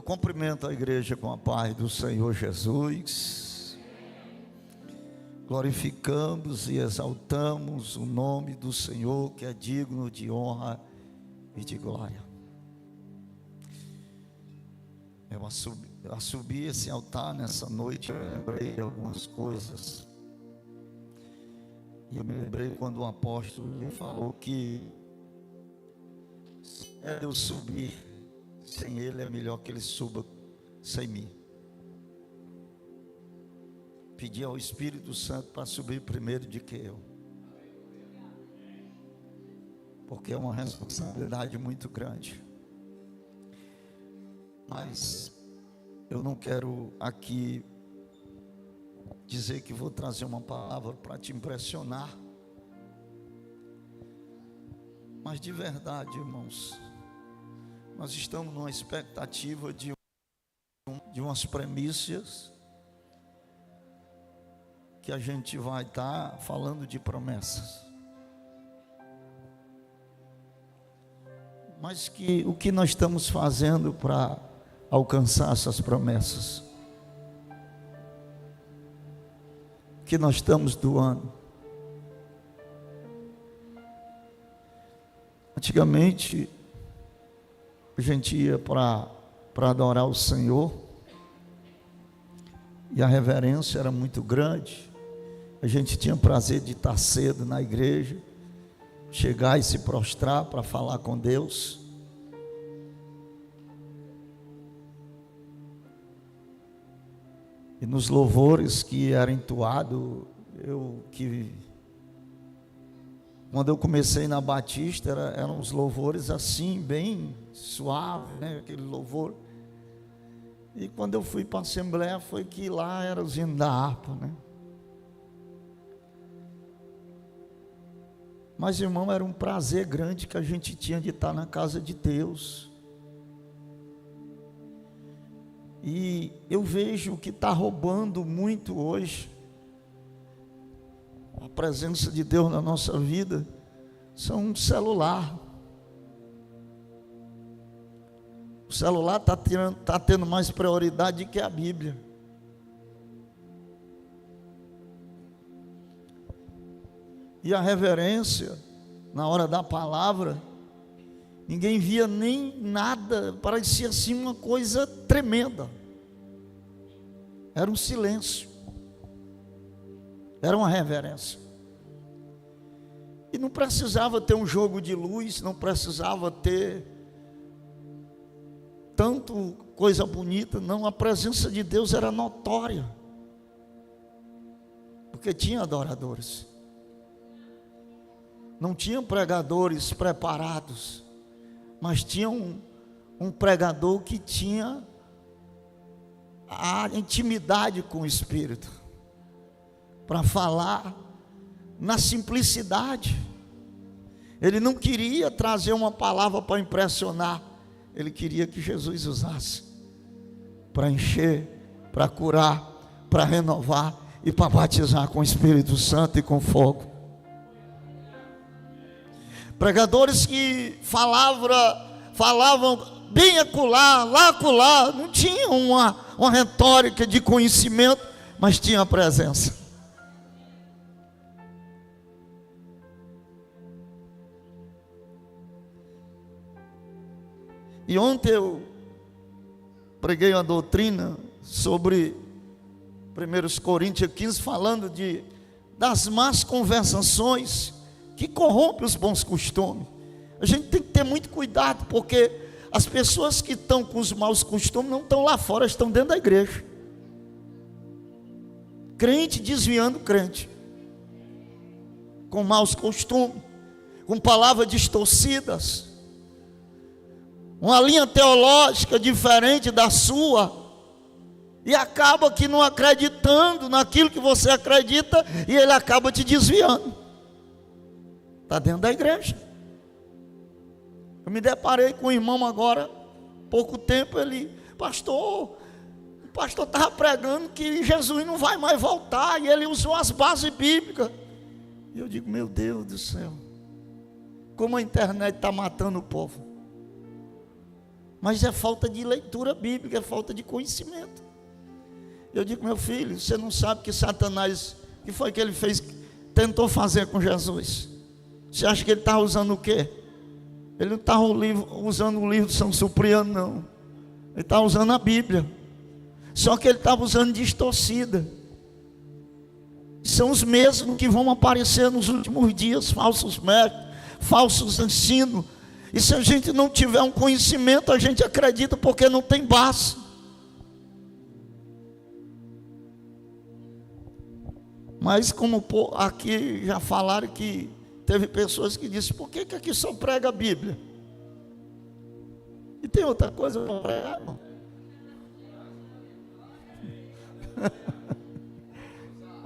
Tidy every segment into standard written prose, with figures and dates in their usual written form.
Eu cumprimento a igreja com a paz do Senhor Jesus. Glorificamos e exaltamos o nome do Senhor, que é digno de honra e de glória. Eu subi esse altar nessa noite, eu lembrei de algumas coisas. E eu me lembrei quando o apóstolo me falou que se eu subir sem ele, é melhor que ele suba sem mim. Pedi ao Espírito Santo para subir primeiro do que eu, porque é uma responsabilidade muito grande. Mas eu não quero aqui dizer que vou trazer uma palavra para te impressionar, mas de verdade, irmãos, nós estamos numa expectativa de umas premissas que a gente vai estar falando de promessas, mas que o que nós estamos fazendo para alcançar essas promessas, que nós estamos doando. Antigamente a gente ia para adorar o Senhor e a reverência era muito grande. A gente tinha prazer de estar cedo na igreja, chegar e se prostrar para falar com Deus. E nos louvores que eram entoados, quando eu comecei na Batista, eram os louvores assim, bem suave, né? Aquele louvor. E quando eu fui para a Assembleia, foi que lá era os hinos da harpa, né? Mas, irmão, era um prazer grande que a gente tinha de estar na casa de Deus. E eu vejo que está roubando muito hoje a presença de Deus na nossa vida, são um celular. O celular está tendo mais prioridade que a Bíblia. E a reverência, na hora da palavra, ninguém via nem nada, parecia assim uma coisa tremenda. Era um silêncio, era uma reverência. E não precisava ter um jogo de luz, não precisava ter tanto coisa bonita, não. A presença de Deus era notória, porque tinha adoradores. Não tinham pregadores preparados, mas tinha um pregador que tinha a intimidade com o Espírito, para falar na simplicidade. Ele não queria trazer uma palavra para impressionar, ele queria que Jesus usasse para encher, para curar, para renovar e para batizar com o Espírito Santo e com fogo. Pregadores que falavam bem acolá, lá acolá, não tinham uma retórica de conhecimento, mas tinha a presença. E ontem eu preguei uma doutrina sobre 1 Coríntios 15, falando das más conversações que corrompem os bons costumes. A gente tem que ter muito cuidado, porque as pessoas que estão com os maus costumes não estão lá fora, estão dentro da igreja. Crente desviando crente, com maus costumes, com palavras distorcidas, uma linha teológica diferente da sua, e acaba que não acreditando naquilo que você acredita, e ele acaba te desviando. Está dentro da igreja. Eu me deparei com um irmão agora, pouco tempo, o pastor estava pregando que Jesus não vai mais voltar, e ele usou as bases bíblicas. E eu digo, meu Deus do céu, como a internet está matando o povo. mas é falta de leitura bíblica, é falta de conhecimento. Eu digo, meu filho, você não sabe que Satanás, o que foi que ele fez, tentou fazer com Jesus? Você acha que ele está usando o quê? Ele não está usando o livro de São Cipriano, não. Ele está usando a Bíblia. Só que ele estava usando distorcida. São os mesmos que vão aparecer nos últimos dias, falsos médicos, falsos ensinos. E se a gente não tiver um conhecimento, a gente acredita porque não tem base. Mas como aqui já falaram que teve pessoas que disseram, por que aqui só prega a Bíblia? E tem outra coisa para pregar, irmão?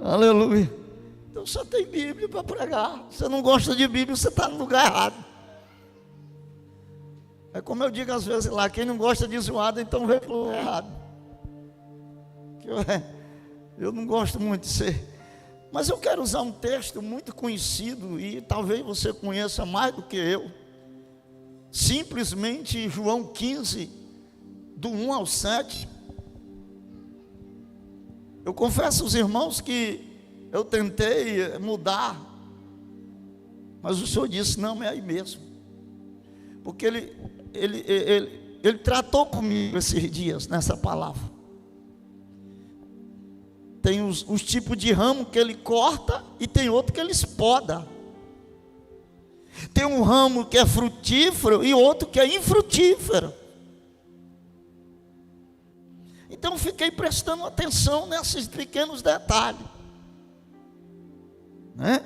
Aleluia. Então só tem Bíblia para pregar. Você não gosta de Bíblia, você está no lugar errado. É como eu digo às vezes lá, quem não gosta de zoada, então vem para o lugar errado. Eu não gosto muito de ser. Mas eu quero usar um texto muito conhecido, e talvez você conheça mais do que eu. Simplesmente João 15, do 1 ao 7. Eu confesso aos irmãos que eu tentei mudar, mas o Senhor disse, não, é aí mesmo. Porque ele tratou comigo esses dias, nessa palavra. Tem os tipos de ramo que ele corta e tem outro que ele espoda. Tem um ramo que é frutífero e outro que é infrutífero. Então fiquei prestando atenção nesses pequenos detalhes, né?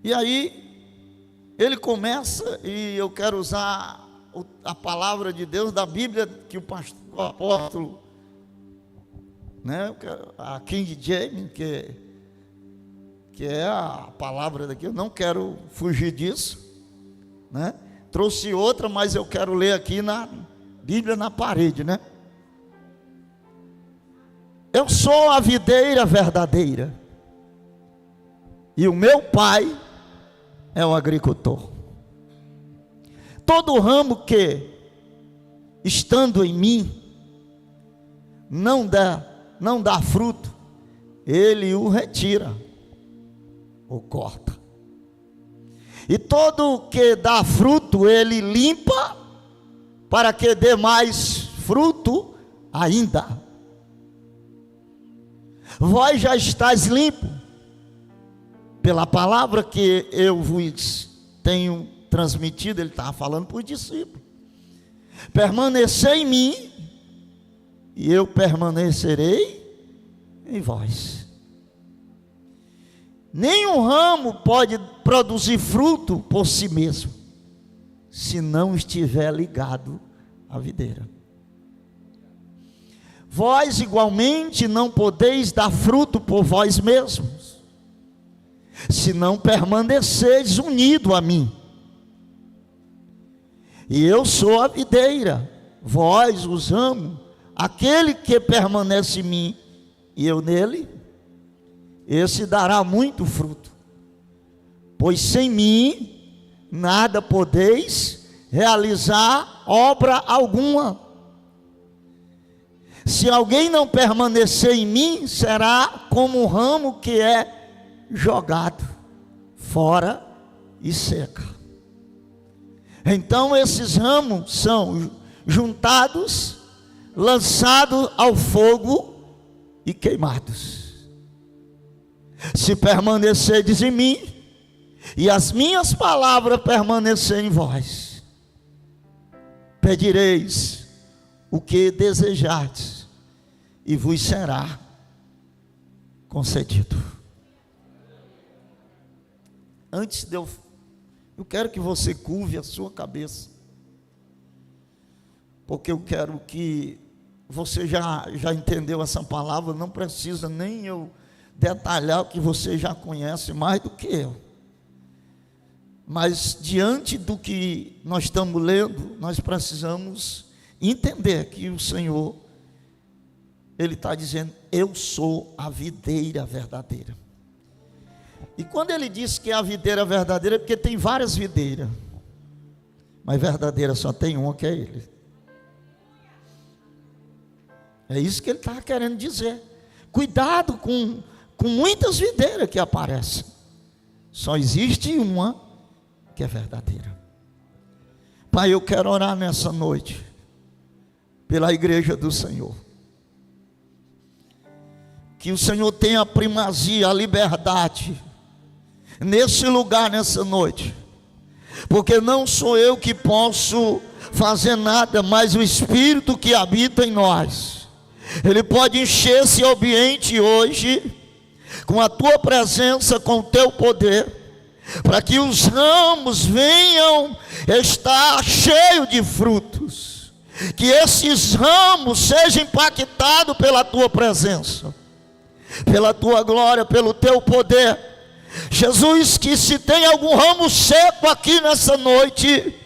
E aí ele começa, e eu quero usar a palavra de Deus da Bíblia que o apóstolo, né, a King James, que é a palavra daqui, eu não quero fugir disso, né? Trouxe outra, mas eu quero ler aqui na Bíblia na parede, né? Eu sou a videira verdadeira, e o meu pai é o agricultor. Todo ramo que, estando em mim, não dá fruto, ele o retira ou corta. E todo que dá fruto, ele limpa, para que dê mais fruto ainda. Vós já estáis limpo pela palavra que eu vos tenho transmitido. Ele estava falando para os discípulos. Permanecei em mim, e eu permanecerei em vós. Nenhum ramo pode produzir fruto por si mesmo, se não estiver ligado à videira. Vós igualmente não podeis dar fruto por vós mesmos, se não permaneceis unido a mim. E eu sou a videira, vós os ramos. Aquele que permanece em mim e eu nele, esse dará muito fruto. Pois sem mim nada podeis realizar obra alguma. Se alguém não permanecer em mim, será como um ramo que é jogado fora e seca. Então esses ramos são juntados, lançados ao fogo e queimados. Se permanecerdes em mim, e as minhas palavras permanecerem em vós, pedireis o que desejardes, e vos será concedido. Antes de eu quero que você curve a sua cabeça, porque eu quero que você já entendeu essa palavra, não precisa nem eu detalhar o que você já conhece mais do que eu. Mas diante do que nós estamos lendo, nós precisamos entender que o Senhor, Ele está dizendo, eu sou a videira verdadeira. E quando Ele diz que é a videira verdadeira, é porque tem várias videiras. Mas verdadeira só tem uma, que é Ele. É isso que Ele está querendo dizer. Cuidado com muitas videiras que aparecem. Só existe uma que é verdadeira. Pai, eu quero orar nessa noite pela igreja do Senhor. Que o Senhor tenha a primazia, a liberdade nesse lugar, nessa noite. Porque não sou eu que posso fazer nada, mas o Espírito que habita em nós. Ele pode encher esse ambiente hoje com a tua presença, com o teu poder, para que os ramos venham estar cheios de frutos, que esses ramos sejam impactados pela tua presença, pela tua glória, pelo teu poder. Jesus, que se tem algum ramo seco aqui nessa noite,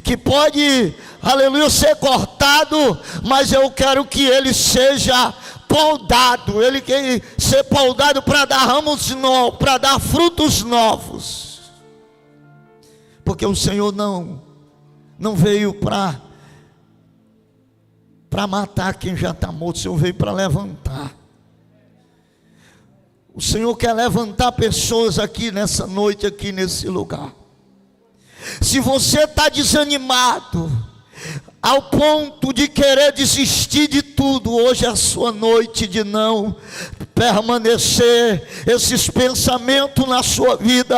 que pode, aleluia, ser cortado, mas eu quero que ele seja poldado. Ele quer ser poldado para dar ramos novos, para dar frutos novos, porque o Senhor não veio para matar quem já está morto. O Senhor veio para levantar. O Senhor quer levantar pessoas aqui nessa noite, aqui nesse lugar. Se você está desanimado ao ponto de querer desistir de tudo, hoje é a sua noite de não permanecer esses pensamentos na sua vida,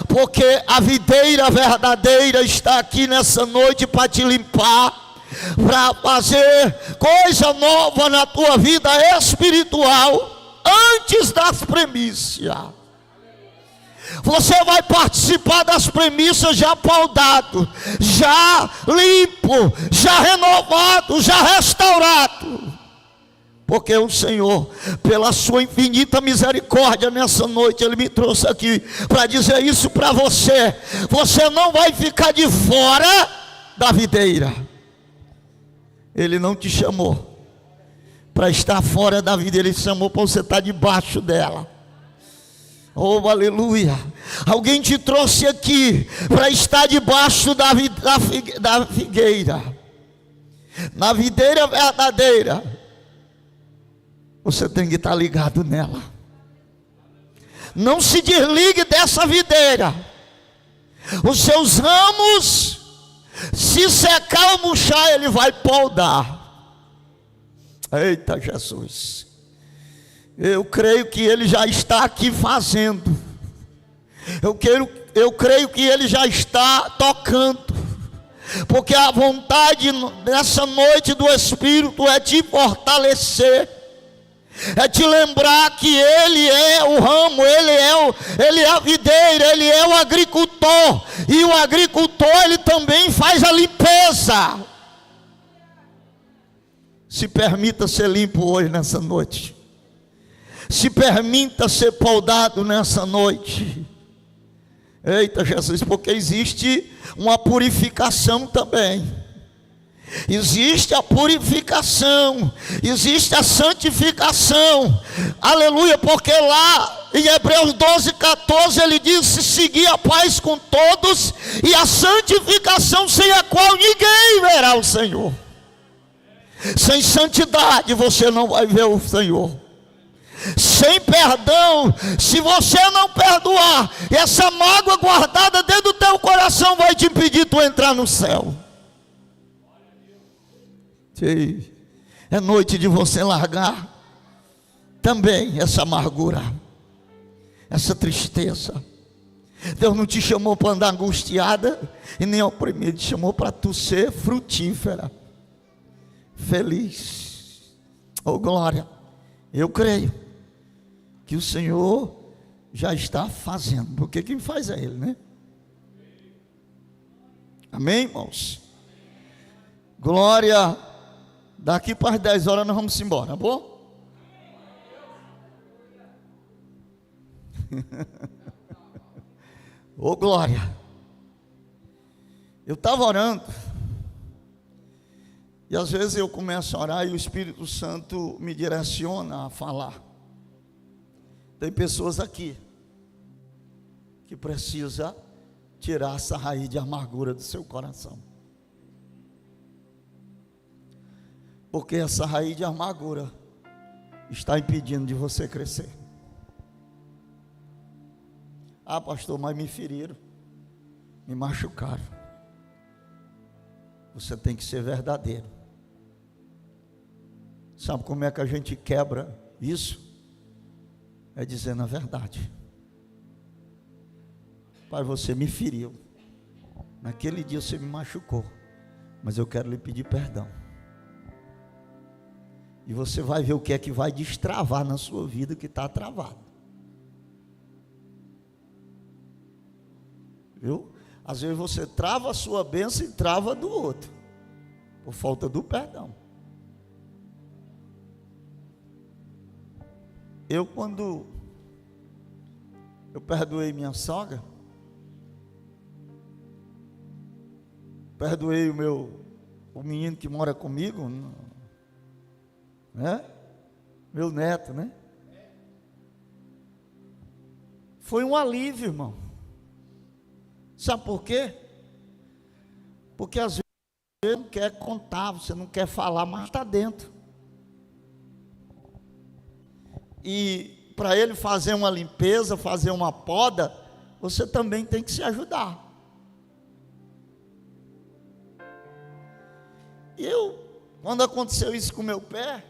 porque a videira verdadeira está aqui nessa noite para te limpar, para fazer coisa nova na tua vida espiritual, antes das premissas. Você vai participar das premissas já poldado, já limpo, já renovado, já restaurado, porque o Senhor, pela sua infinita misericórdia, nessa noite Ele me trouxe aqui para dizer isso para você. Você não vai ficar de fora da videira. Ele não te chamou para estar fora da videira, Ele te chamou para você estar debaixo dela. Oh, aleluia. Alguém te trouxe aqui para estar debaixo da figueira, na videira verdadeira. Você tem que estar ligado nela. Não se desligue dessa videira. Os seus ramos, se secar ou murchar, Ele vai poldar. Eita Jesus, eu creio que Ele já está aqui fazendo. Eu creio que Ele já está tocando, porque a vontade nessa noite do Espírito é te fortalecer, é te lembrar que Ele é o ramo, Ele é a videira, Ele é o agricultor, e o agricultor Ele também faz a limpeza. Se permita ser limpo hoje, nessa noite. Se permita ser poldado nessa noite. Eita Jesus, porque existe uma purificação também. Existe a purificação, existe a santificação. Aleluia, porque lá em Hebreus 12:14 ele disse: seguir a paz com todos e a santificação, sem a qual ninguém verá o Senhor. Sem santidade você não vai ver o Senhor. Sem perdão, se você não perdoar, essa mágoa guardada dentro do teu coração vai te impedir de entrar no céu. É noite de você largar também essa amargura, essa tristeza. Deus não te chamou para andar angustiada e nem oprimida, Ele te chamou para tu ser frutífera, feliz. Oh glória, eu creio que o Senhor já está fazendo, porque quem faz é Ele, né? Amém, irmãos? Glória. Daqui para as 10 horas nós vamos embora, tá bom? Oh glória. Eu estava orando, e às vezes eu começo a orar e o Espírito Santo me direciona a falar. Tem pessoas aqui que precisa tirar essa raiz de amargura do seu coração. Porque essa raiz de amargura está impedindo de você crescer. Ah, pastor, mas me feriram, me machucaram. Você tem que ser verdadeiro. Sabe como é que a gente quebra isso? É dizendo a verdade. Pai, você me feriu. Naquele dia você me machucou. Mas eu quero lhe pedir perdão. E você vai ver o que é que vai destravar na sua vida que está travado. Viu? Às vezes você trava a sua bênção e trava do outro. Por falta do perdão. Quando eu perdoei minha sogra, perdoei o menino que mora comigo, né? Meu neto, né? Foi um alívio, irmão. Sabe por quê? Porque às vezes você não quer contar, você não quer falar, mas está dentro. E para ele fazer uma limpeza, fazer uma poda, você também tem que se ajudar. E quando aconteceu isso com o meu pé,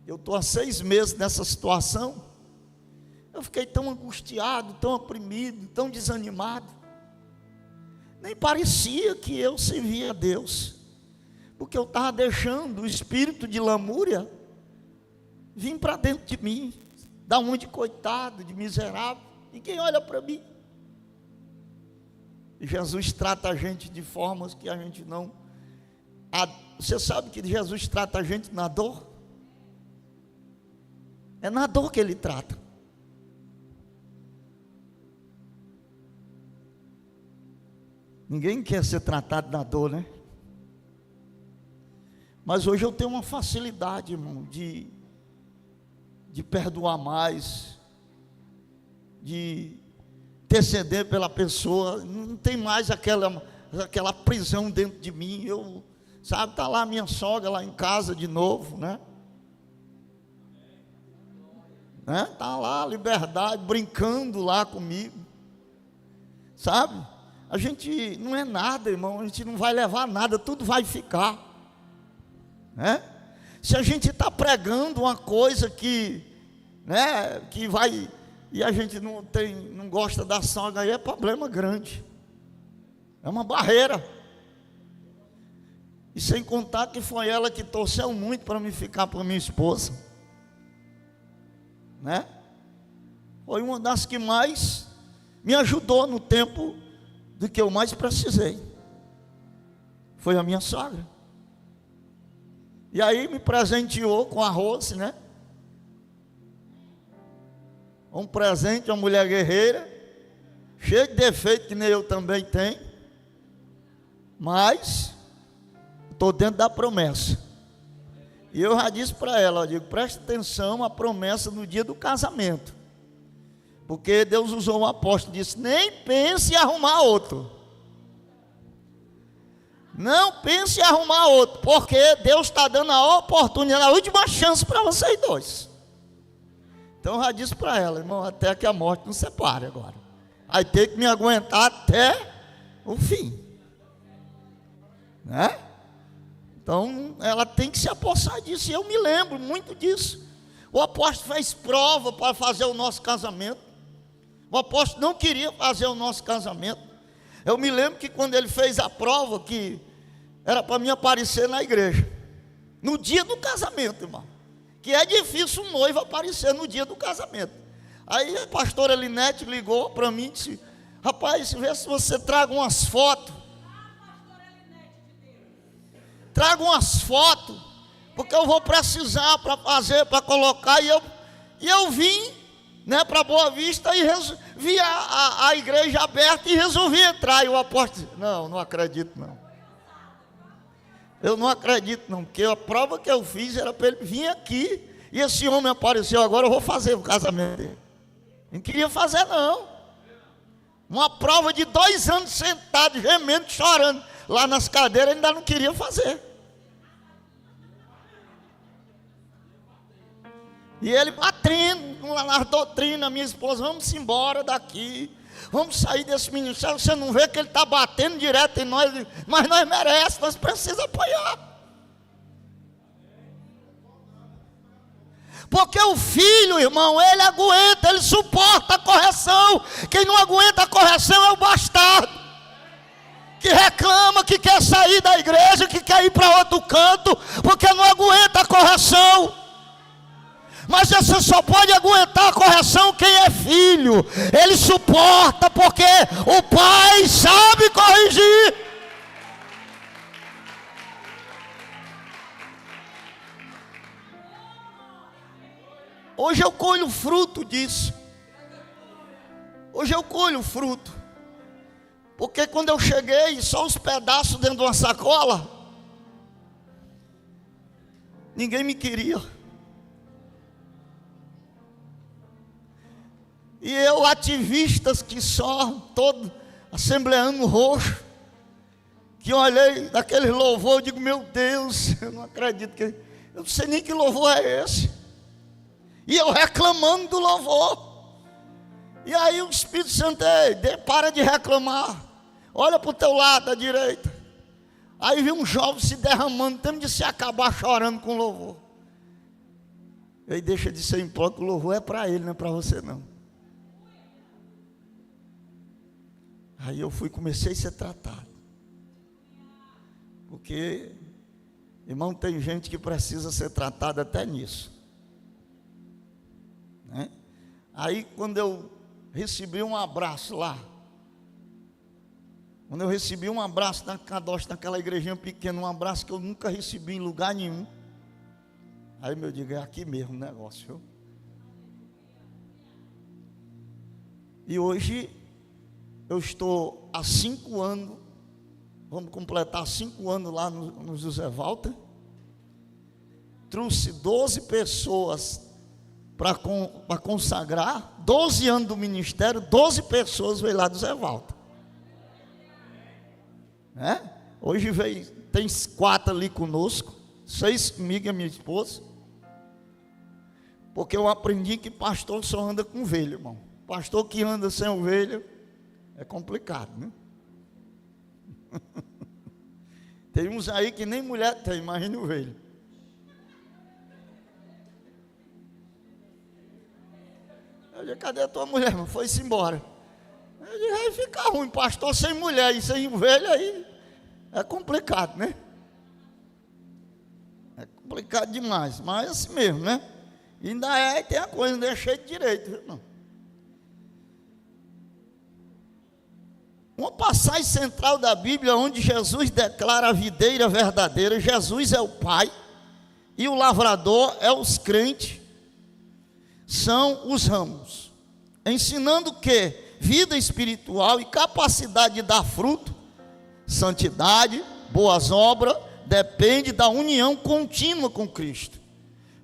eu estou há 6 meses nessa situação, eu fiquei tão angustiado, tão oprimido, tão desanimado. Nem parecia que eu servia a Deus, porque eu estava deixando o espírito de lamúria vir para dentro de mim, dar um de coitado, de miserável. Ninguém olha para mim. E Jesus trata a gente de formas que a gente não... Você sabe que Jesus trata a gente na dor? É na dor que Ele trata. Ninguém quer ser tratado na dor, né? Mas hoje eu tenho uma facilidade, irmão, de perdoar mais, de interceder pela pessoa. Não tem mais aquela prisão dentro de mim. Sabe, está lá minha sogra lá em casa de novo, né? Está lá, liberdade, brincando lá comigo, sabe? A gente não é nada, irmão, a gente não vai levar nada, tudo vai ficar, né? Se a gente está pregando uma coisa que vai, e a gente não gosta da sogra, aí é problema grande, é uma barreira. E sem contar que foi ela que torceu muito para me ficar para minha esposa, né? Foi uma das que mais me ajudou no tempo do que eu mais precisei. Foi a minha sogra. E aí me presenteou com arroz, né? Um presente, uma mulher guerreira, cheia de defeito que nem eu também tenho, mas estou dentro da promessa. E eu já disse para ela, eu digo, preste atenção à promessa no dia do casamento. Porque Deus usou um apóstolo e disse, nem pense em arrumar outro. Não pense em arrumar outro, porque Deus está dando a oportunidade, a última chance para vocês dois. Então eu já disse para ela, irmão, até que a morte nos separe agora. Vai ter que me aguentar até o fim, né? Então ela tem que se apossar disso, e eu me lembro muito disso. O apóstolo fez prova para fazer o nosso casamento. O apóstolo não queria fazer o nosso casamento. Eu me lembro que quando ele fez a prova, que era para mim aparecer na igreja, no dia do casamento, irmão, que é difícil um noivo aparecer no dia do casamento. Aí a pastora Linete ligou para mim e disse, rapaz, vê se você traga umas fotos. Traga umas fotos, porque eu vou precisar para fazer, para colocar. E eu vim, né, para Boa Vista e vi a igreja aberta e resolvi entrar. E o apóstolo disse, não acredito não. Eu não acredito não, porque a prova que eu fiz era para ele vir aqui, e esse homem apareceu agora, eu vou fazer o casamento dele. Não queria fazer não. Uma prova de 2 anos sentado, gemendo, chorando lá nas cadeiras, ainda não queria fazer. E ele batendo nas doutrinas, minha esposa, vamos embora daqui, vamos sair desse ministério. Você não vê que ele está batendo direto em nós, mas nós merecemos, nós precisamos apoiar. Porque o filho, irmão, ele aguenta, ele suporta a correção. Quem não aguenta a correção é o bastardo, que reclama, que quer sair da igreja, que quer ir para outro canto, porque não aguenta a correção. Mas você só pode aguentar a correção quem é filho. Ele suporta, porque o pai sabe corrigir. Hoje eu colho o fruto disso. Hoje eu colho o fruto. Porque quando eu cheguei, só os pedaços dentro de uma sacola, ninguém me queria. E eu, ativistas que só, todo assembleano roxo, que olhei daquele louvor, eu digo, meu Deus, eu não acredito que... Eu não sei nem que louvor é esse. E eu reclamando do louvor. E aí o Espírito Santo, para de reclamar. Olha para o teu lado, à direita. Aí vi um jovem se derramando, tendo de se acabar chorando com o louvor. Aí deixa de ser impróprio, o louvor é para ele, não é para você não. Aí eu comecei a ser tratado. Porque, irmão, tem gente que precisa ser tratada até nisso. Né? Aí quando eu recebi um abraço lá, quando eu recebi um abraço na Kadosh, naquela igrejinha pequena, um abraço que eu nunca recebi em lugar nenhum. Aí eu digo, é aqui mesmo o negócio, viu? E hoje eu estou há 5 anos, vamos completar 5 anos lá no José Walter. Trouxe 12 pessoas para consagrar, 12 anos do ministério, 12 pessoas veio lá do José Walter. Hoje tem 4 ali conosco, 6 comigo e a minha esposa. Porque eu aprendi que pastor só anda com ovelha, irmão. Pastor que anda sem ovelha é complicado, né? Tem uns aí que nem mulher tem, imagina ovelha. Eu disse, cadê a tua mulher? Foi-se embora. Eu disse, vai ficar ruim, pastor sem mulher e sem ovelha aí. É complicado, né? É complicado demais, mas é assim mesmo, né? E ainda tem a coisa, ainda é cheio de direito, viu, não? Uma passagem central da Bíblia, onde Jesus declara a videira verdadeira. Jesus é o Pai, e o lavrador é os crentes, são os ramos, ensinando que vida espiritual e capacidade de dar fruto, santidade, boas obras, depende da união contínua com Cristo,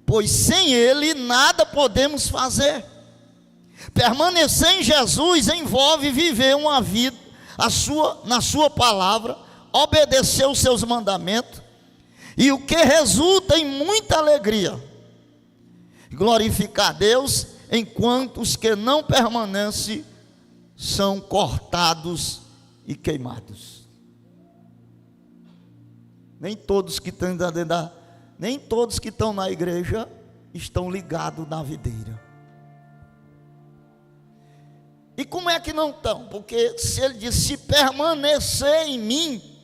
pois sem Ele nada podemos fazer. Permanecer em Jesus envolve viver uma vida na sua palavra, obedecer os seus mandamentos, e o que resulta em muita alegria, glorificar a Deus, enquanto os que não permanecem são cortados e queimados. Nem todos que estão na igreja estão ligados na videira. E como é que não estão? Porque se ele diz, se permanecer em mim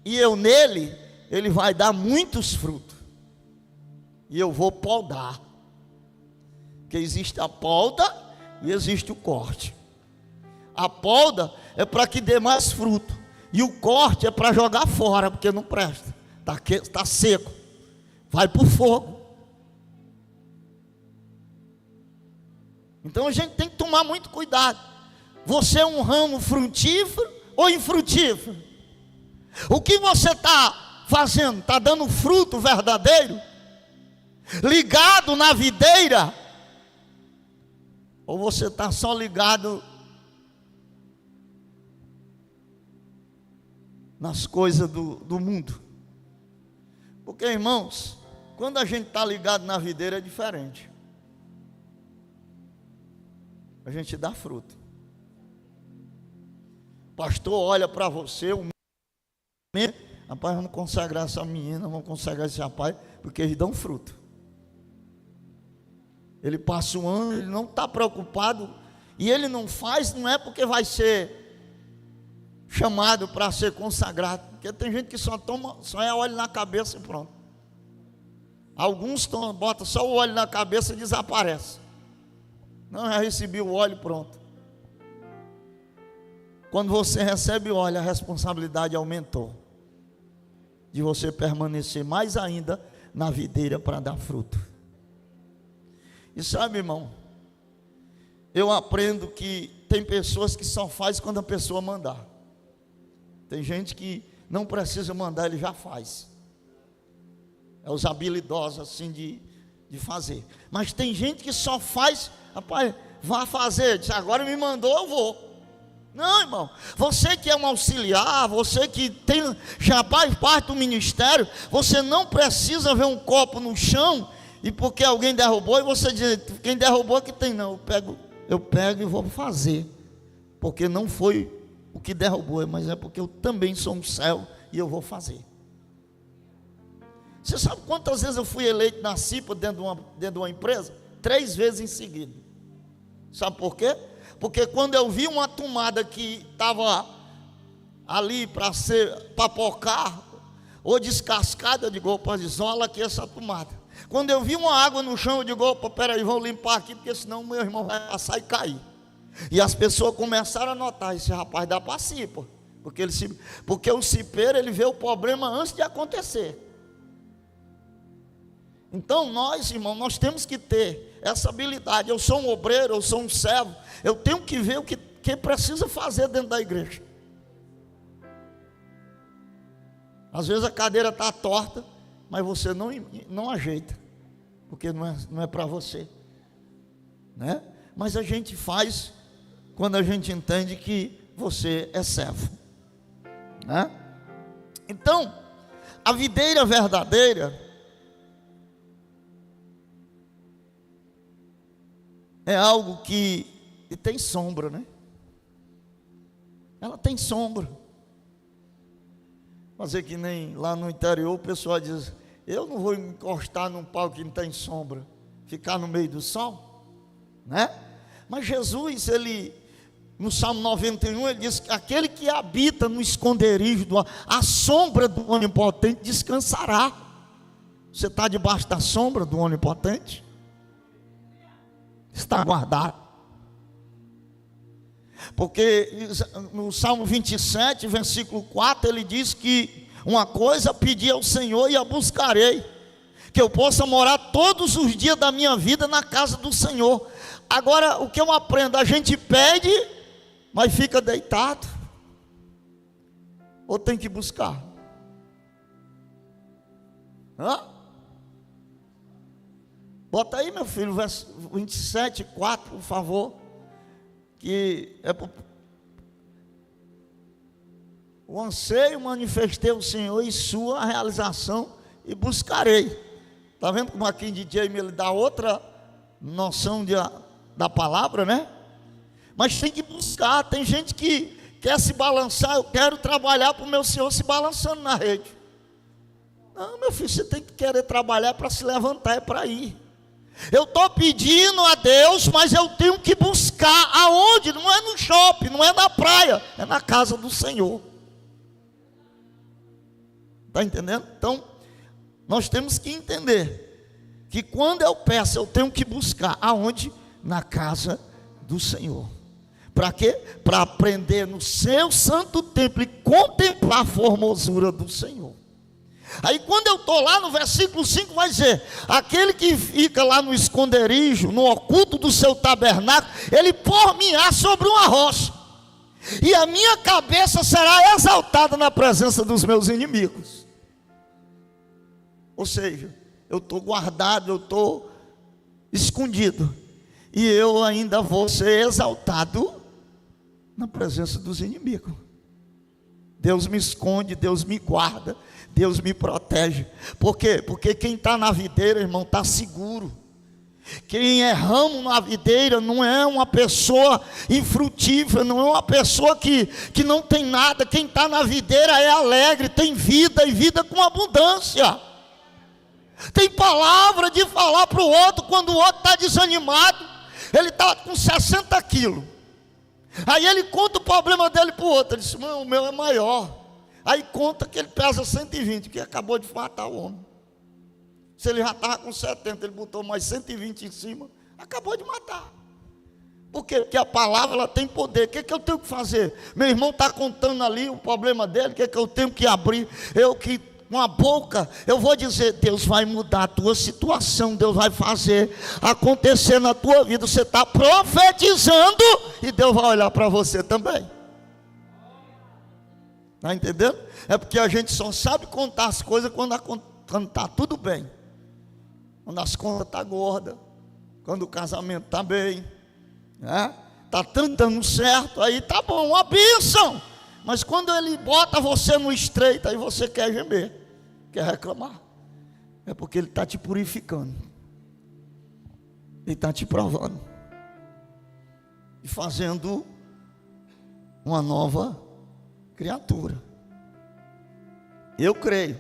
e eu nele, ele vai dar muitos frutos, e eu vou podar. Porque existe a poda e existe o corte. A poda é para que dê mais fruto, e o corte é para jogar fora, porque não presta, está seco, vai para o fogo. Então a gente tem que tomar muito cuidado. Você é um ramo frutífero ou infrutífero? O que você está fazendo? Está dando fruto verdadeiro? Ligado na videira? Ou você está só ligado nas coisas do mundo? Porque, irmãos, quando a gente está ligado na videira é diferente. a gente dá fruto. O pastor olha para você, rapaz, vamos consagrar essa menina, vamos consagrar esse rapaz, porque eles dão fruto. Ele passa um ano, ele não está preocupado, e ele não faz, não é porque vai ser chamado para ser consagrado, porque tem gente que só é óleo na cabeça e pronto. Alguns botam só o óleo na cabeça e desaparece. Não, já recebi o óleo, pronto. Quando você recebe o óleo, a responsabilidade aumentou, de você permanecer mais ainda na videira para dar fruto. E sabe, irmão, eu aprendo que tem pessoas que só faz quando a pessoa mandar. Tem gente que não precisa mandar, ele já faz. É os habilidosos assim de fazer. Mas tem gente que só faz, rapaz, vá fazer, diz, agora me mandou, eu vou. Não, irmão, você que é um auxiliar, você que já faz parte do ministério, você não precisa ver um copo no chão e porque alguém derrubou e você diz, quem derrubou que tem, não, eu pego e vou fazer, porque não foi o que derrubou, mas é porque eu também sou um céu e eu vou fazer. Você sabe quantas vezes eu fui eleito na CIPA dentro de uma empresa? 3 vezes em seguida. Sabe por quê? Porque quando eu vi uma tomada que estava ali para ser papocar ou descascada, eu digo, opa, isola aqui essa tomada. Quando eu vi uma água no chão, eu digo, opa, peraí, vou limpar aqui, porque senão meu irmão vai passar e cair. E as pessoas começaram a notar, esse rapaz dá para CIPA, porque o cipeiro, ele vê o problema antes de acontecer. Então nós, irmão, nós temos que ter essa habilidade. Eu sou um obreiro, eu sou um servo, eu tenho que ver o que precisa fazer dentro da igreja. Às vezes a cadeira está torta, mas você não ajeita, porque não é para você, né? Mas a gente faz quando a gente entende que você é servo, né? Então, a videira verdadeira é algo que tem sombra, né? Ela tem sombra. Fazer que nem lá no interior o pessoal diz, eu não vou encostar num pau que não tem sombra, ficar no meio do sol, né? Mas Jesus, ele, no Salmo 91, ele diz que aquele que habita no esconderijo, a sombra do Onipotente descansará. Você está debaixo da sombra do Onipotente? Está guardado. Porque no Salmo 27, versículo 4, ele diz que uma coisa pedi ao Senhor e a buscarei, que eu possa morar todos os dias da minha vida na casa do Senhor. Agora, o que eu aprendo, a gente pede, mas fica deitado, ou tem que buscar? Bota aí, meu filho, verso 27, 4, por favor, que é o anseio manifestei o Senhor e sua realização e buscarei. Está vendo como aqui em DJ ele dá outra noção da palavra, né? Mas tem que buscar. Tem gente que quer se balançar, eu quero trabalhar para o meu Senhor se balançando na rede. Não, meu filho, você tem que querer trabalhar para se levantar, é para ir. Eu estou pedindo a Deus, mas eu tenho que buscar aonde? Não é no shopping, não é na praia, é na casa do Senhor. Está entendendo? Então, nós temos que entender que quando eu peço, eu tenho que buscar aonde? Na casa do Senhor. Para quê? Para aprender no seu santo templo e contemplar a formosura do Senhor. Aí quando eu estou lá no versículo 5 vai dizer, aquele que fica lá no esconderijo, no oculto do seu tabernáculo, ele por-me-á sobre uma rocha, e a minha cabeça será exaltada na presença dos meus inimigos. Ou seja, eu estou guardado, eu estou escondido, e eu ainda vou ser exaltado na presença dos inimigos. Deus me esconde, Deus me guarda, Deus me protege. Por quê? Porque quem está na videira, irmão, está seguro. Quem é ramo na videira não é uma pessoa infrutífera, não é uma pessoa que não tem nada. Quem está na videira é alegre, tem vida e vida com abundância. Tem palavra de falar para o outro quando o outro está desanimado. Ele está com 60 quilos. Aí ele conta o problema dele para o outro. Ele diz: o meu é maior. Aí conta que ele pesa 120, que acabou de matar o homem. Se ele já estava com 70, ele botou mais 120 em cima, acabou de matar. Por quê? Porque a palavra ela tem poder. O que eu tenho que fazer? Meu irmão está contando ali o problema dele, o que eu tenho que abrir? Com a boca, eu vou dizer: Deus vai mudar a tua situação, Deus vai fazer acontecer na tua vida. Você está profetizando e Deus vai olhar para você também. Está entendendo? É porque a gente só sabe contar as coisas quando está tudo bem. Quando as contas estão gordas, quando o casamento está bem, né? Está tudo dando certo, aí está bom, uma bênção. Mas quando ele bota você no estreito, aí você quer gemer, quer reclamar. É porque ele está te purificando, ele está te provando e fazendo uma nova criatura. Eu creio.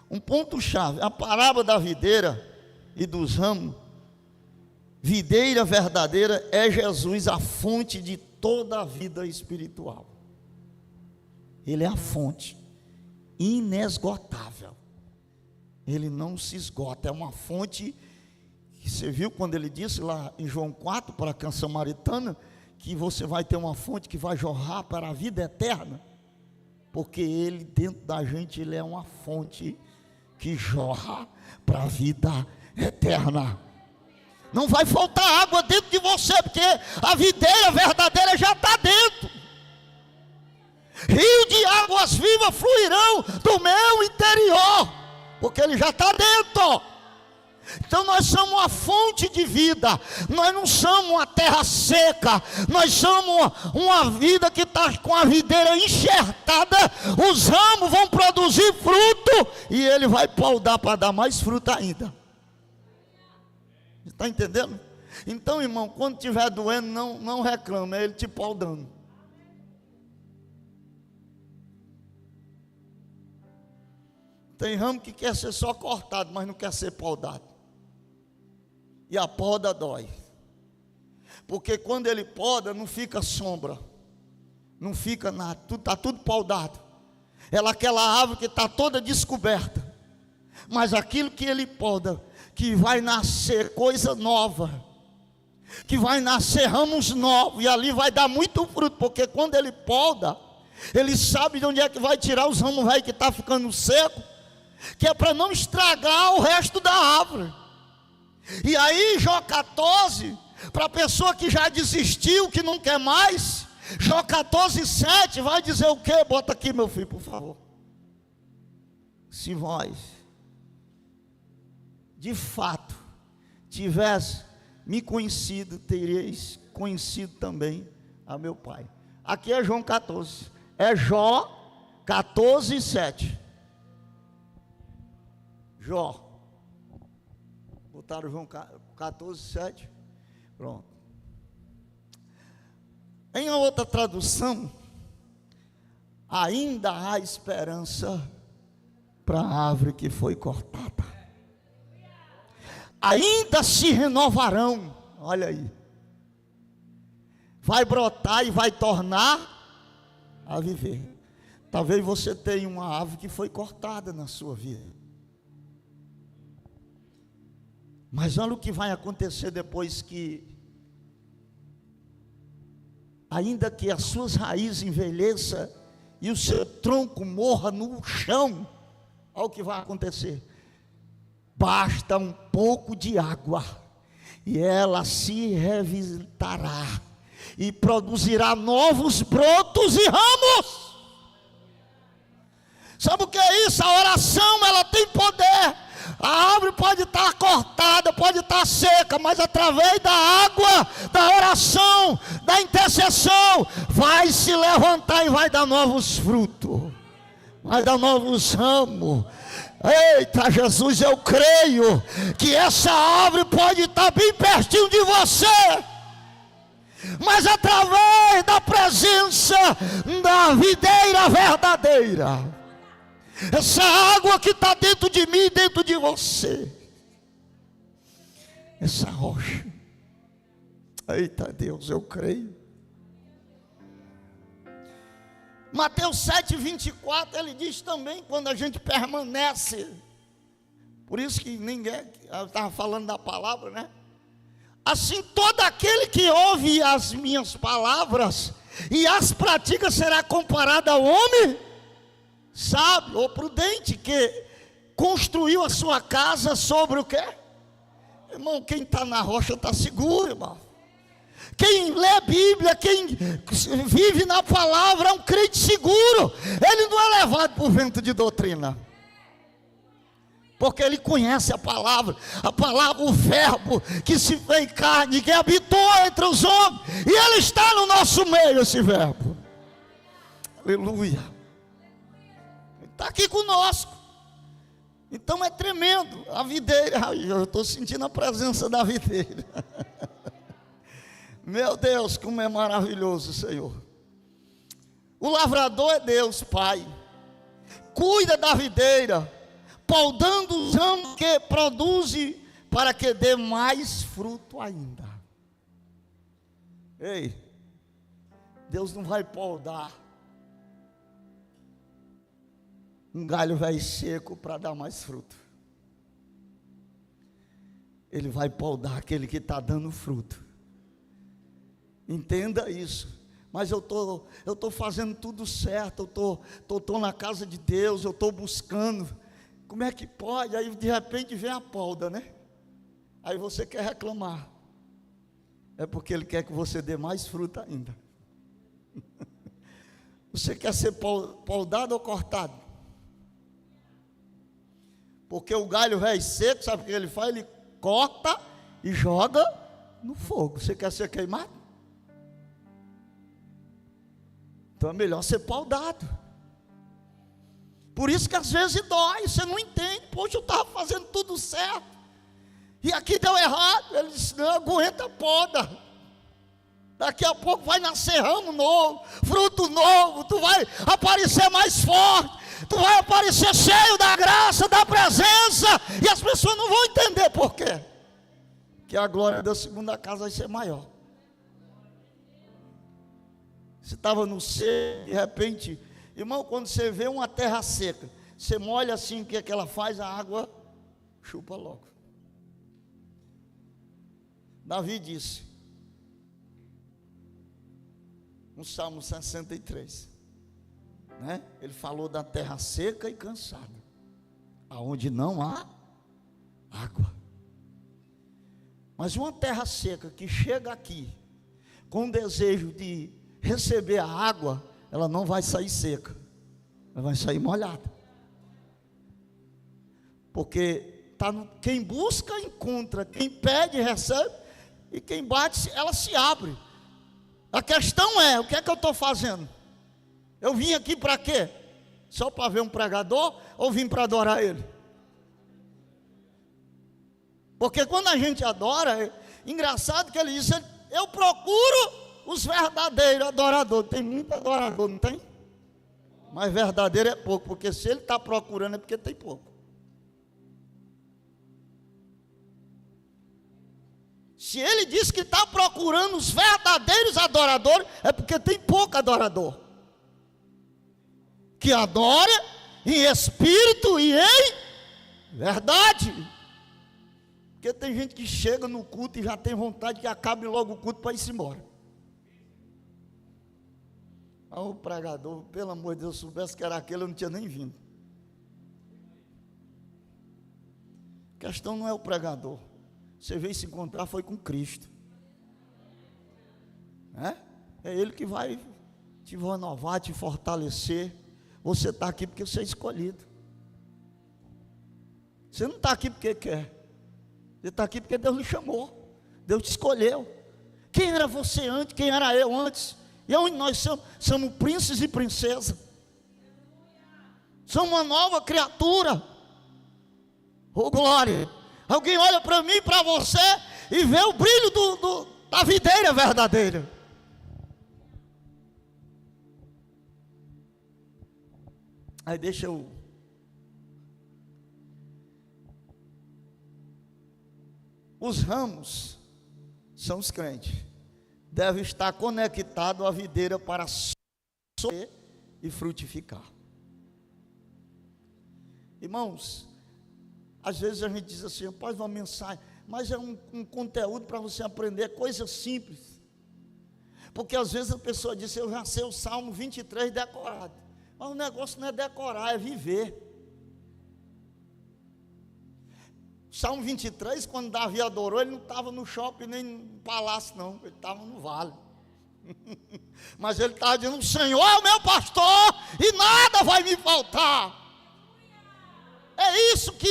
Um ponto-chave, a parábola da videira e dos ramos. Videira verdadeira é Jesus, a fonte de toda a vida espiritual. Ele é a fonte inesgotável. Ele não se esgota, é uma fonte que você viu quando ele disse lá em João 4 para a samaritana, que você vai ter uma fonte que vai jorrar para a vida eterna, porque ele dentro da gente, ele é uma fonte que jorra para a vida eterna. Não vai faltar água dentro de você, porque a videira verdadeira já está dentro. Rio de águas vivas fluirão do meu interior, porque ele já está dentro. Então nós somos uma fonte de vida. Nós não somos uma terra seca. Nós somos uma vida que está com a videira enxertada. Os ramos vão produzir fruto e ele vai podar para dar mais fruto ainda. Está entendendo? Então, irmão, quando estiver doendo, não reclame, é ele te podando. Tem ramo que quer ser só cortado, mas não quer ser podado. E a poda dói. Porque quando ele poda, não fica sombra. Não fica nada, está tudo podado. Ela aquela árvore que está toda descoberta. Mas aquilo que ele poda, que vai nascer coisa nova, que vai nascer ramos novos, e ali vai dar muito fruto, porque quando ele poda, ele sabe de onde é que vai tirar os ramos velhos que está ficando seco, que é para não estragar o resto da árvore. E aí Jó 14, para a pessoa que já desistiu, que não quer mais, Jó 14:7 vai dizer o quê? Bota aqui, meu filho, por favor. Se vós de fato tivesse me conhecido, tereis conhecido também a meu Pai. Aqui é João 14, é Jó 14:7. Jó, botaram João 14:7, pronto. Em outra tradução, ainda há esperança para a árvore que foi cortada. Ainda se renovarão, olha aí, vai brotar e vai tornar a viver. Talvez você tenha uma árvore que foi cortada na sua vida, mas olha o que vai acontecer depois que, ainda que as suas raízes envelheçam e o seu tronco morra no chão, olha o que vai acontecer. Basta um pouco de água e ela se revisitará e produzirá novos brotos e ramos. Sabe o que é isso? A oração, ela tem poder. A árvore pode estar cortada, pode estar seca, mas através da água, da oração, da intercessão, vai se levantar e vai dar novos frutos. vai dar novos ramos. Eita Jesus, eu creio que essa árvore pode estar bem pertinho de você, mas através da presença da videira verdadeira, essa água que está dentro de mim, dentro de você, essa rocha. Eita Deus, eu creio. Mateus 7,24, ele diz também, quando a gente permanece, por isso que ninguém, eu estava falando da palavra, né? Assim, todo aquele que ouve as minhas palavras e as pratica será comparado ao homem sábio ou prudente, que construiu a sua casa sobre o quê? Irmão, quem está na rocha está seguro, irmão. Quem lê a Bíblia, quem vive na palavra, é um crente seguro. Ele não é levado por vento de doutrina, porque ele conhece a palavra, o verbo que se fez carne, que habitou entre os homens, e ele está no nosso meio, esse verbo. Aleluia. Ele está aqui conosco. Então é tremendo. A videira, eu estou sentindo a presença da videira. Meu Deus, como é maravilhoso, Senhor. O lavrador é Deus, Pai. Cuida da videira, podando os ramos que produzem, para que dê mais fruto ainda. Ei, Deus não vai podar um galho velho seco para dar mais fruto. Ele vai podar aquele que está dando fruto. Entenda isso. Mas eu tô fazendo tudo certo, eu tô na casa de Deus, eu estou buscando. Como é que pode? Aí de repente vem a poda, né? Aí você quer reclamar. É porque Ele quer que você dê mais fruta ainda. Você quer ser podado ou cortado? Porque o galho velho seco, sabe o que ele faz? Ele corta e joga no fogo. Você quer ser queimado? Então é melhor ser podado. Por isso que às vezes dói, você não entende. Poxa, eu estava fazendo tudo certo, e aqui deu errado. Ele disse, não, aguenta a poda. Daqui a pouco vai nascer ramo novo, fruto novo. Tu vai aparecer mais forte, tu vai aparecer cheio da graça, da presença. E as pessoas não vão entender por quê. Que a glória da segunda casa vai ser maior. Você estava no seco, de repente, irmão, quando você vê uma terra seca, você molha assim, o que é que ela faz? A água chupa logo. Davi disse, no Salmo 63, né? Ele falou da terra seca e cansada, aonde não há água. Mas uma terra seca que chega aqui com desejo de receber a água, ela não vai sair seca, ela vai sair molhada. Porque quem busca encontra, quem pede recebe, e quem bate ela se abre. A questão é, o que é que eu estou fazendo? Eu vim aqui para quê? Só para ver um pregador ou vim para adorar ele? Porque quando a gente adora, é engraçado que ele diz, eu procuro os verdadeiros adoradores. Tem muito adorador, não tem? Mas verdadeiro é pouco, porque se ele está procurando é porque tem pouco. Se ele diz que está procurando os verdadeiros adoradores, é porque tem pouco adorador que adora em espírito e em verdade. Porque tem gente que chega no culto e já tem vontade que acabe logo o culto para ir embora. O pregador, pelo amor de Deus, se soubesse que era aquele, eu não tinha nem vindo. A questão não é o pregador. Você veio se encontrar foi com Cristo. É Ele que vai te renovar, te fortalecer. Você está aqui porque você é escolhido. Você não está aqui porque quer. Você está aqui porque Deus lhe chamou. Deus te escolheu. Quem era você antes? Quem era eu antes? E onde nós somos príncipes e princesas. São uma nova criatura. Oh glória! Alguém olha para mim e para você e vê o brilho da videira verdadeira. Aí deixa eu... Os ramos são os crentes. Deve estar conectado à videira para sofrer e frutificar. Irmãos, às vezes a gente diz assim, rapaz, uma mensagem, mas é um conteúdo para você aprender, coisa simples. Porque às vezes a pessoa diz, eu já sei o Salmo 23 decorado. Mas o negócio não é decorar, é viver. Salmo 23, quando Davi adorou, ele não estava no shopping nem no palácio não, ele estava no vale. Mas ele estava dizendo, o Senhor é o meu pastor e nada vai me faltar. É isso que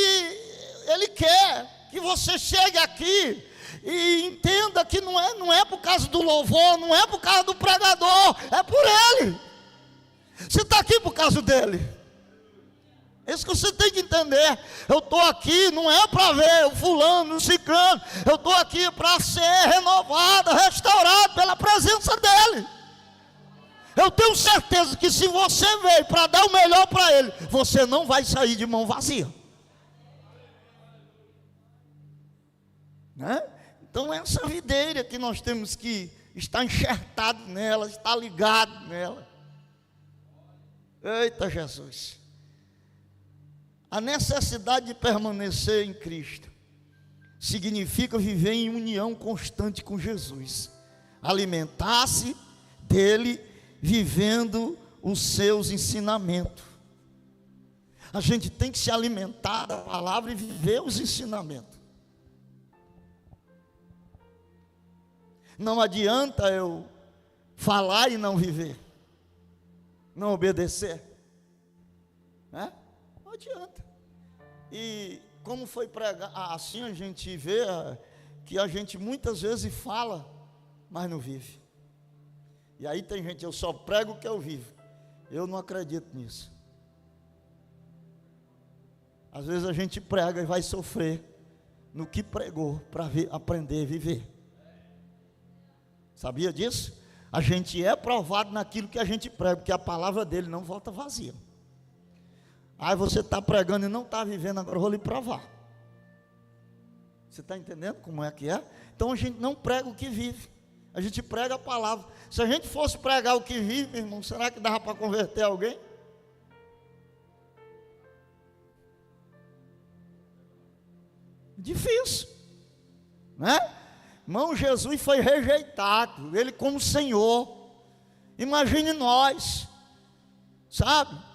Ele quer, que você chegue aqui e entenda que não é por causa do louvor, não é por causa do pregador, é por Ele. Você está aqui por causa dEle. É isso que você tem que entender. Eu estou aqui, não é para ver o fulano, o ciclano. Eu estou aqui para ser renovado, restaurado pela presença dEle. Eu tenho certeza que se você veio para dar o melhor para Ele, você não vai sair de mão vazia. Né? Então essa videira que nós temos que estar enxertado nela, estar ligado nela. Eita Jesus. A necessidade de permanecer em Cristo significa viver em união constante com Jesus, alimentar-se dele, vivendo os seus ensinamentos. A gente tem que se alimentar da palavra e viver os ensinamentos. Não adianta eu falar e não viver, não obedecer, né? Não adianta. E como foi pregar, assim a gente vê que a gente muitas vezes fala, mas não vive. E aí tem gente, eu só prego o que eu vivo. Eu não acredito nisso. Às vezes a gente prega e vai sofrer no que pregou para aprender a viver. Sabia disso? A gente é provado naquilo que a gente prega, porque a palavra dele não volta vazia. Aí você está pregando e não está vivendo, agora eu vou lhe provar. Você está entendendo como é que é? Então a gente não prega o que vive, a gente prega a palavra. Se a gente fosse pregar o que vive, meu irmão, será que dava para converter alguém? Difícil, né? Irmão, Jesus foi rejeitado, Ele como Senhor. Imagine nós, sabe?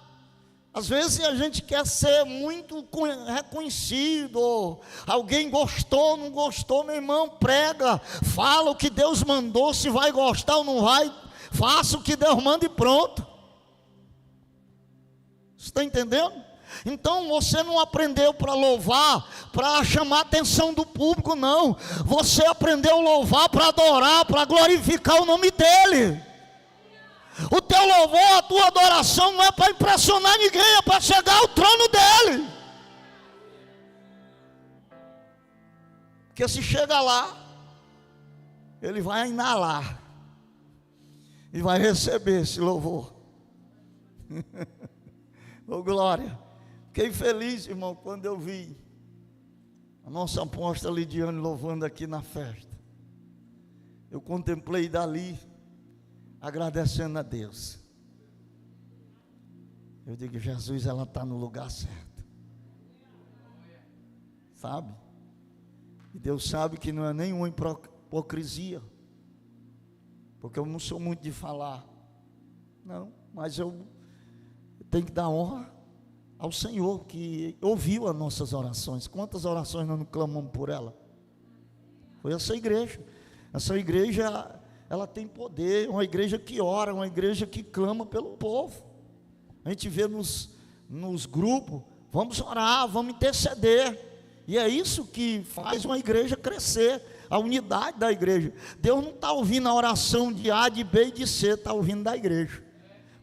Às vezes a gente quer ser muito reconhecido, alguém gostou, não gostou, meu irmão, prega, fala o que Deus mandou, se vai gostar ou não vai, faça o que Deus manda e pronto. Você está entendendo? Então você não aprendeu para louvar, para chamar a atenção do público, não. Você aprendeu a louvar para adorar, para glorificar o nome dEle. O teu louvor, a tua adoração não é para impressionar ninguém, é para chegar ao trono dEle. Porque se chega lá, Ele vai inalar e vai receber esse louvor. Ô glória. Fiquei feliz, irmão, quando eu vi a nossa apóstola Lidiane louvando aqui na festa. Eu contemplei dali, agradecendo a Deus. Eu digo, Jesus, ela está no lugar certo. Sabe? E Deus sabe que não é nenhuma hipocrisia. Porque eu não sou muito de falar. Não, mas eu tenho que dar honra ao Senhor, que ouviu as nossas orações. Quantas orações nós não clamamos por ela? Foi essa igreja. Essa igreja, ela tem poder, uma igreja que ora, uma igreja que clama pelo povo. A gente vê nos grupos, vamos orar, vamos interceder. E é isso que faz uma igreja crescer, a unidade da igreja. Deus não está ouvindo a oração de A, de B e de C, está ouvindo da igreja.